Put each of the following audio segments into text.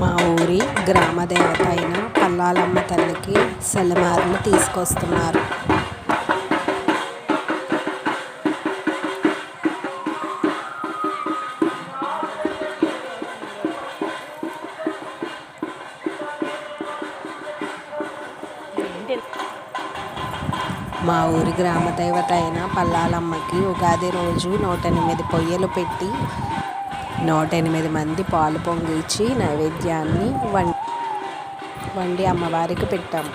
మా ఊరి గ్రామ దేవత అయిన పల్లాలమ్మ తల్లికి సెలమారులు తీసుకొస్తున్నారు. మా ఊరి గ్రామ దేవత అయిన పల్లాలమ్మకి ఉగాది రోజు 108 పొయ్యలు పెట్టి 108 మంది పాలు పొంగిచ్చి నైవేద్యాన్ని వండి అమ్మవారికి పెట్టాము.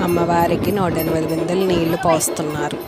అమ్మవారికి 108 బిందెలు నీళ్లు పోస్తున్నారు.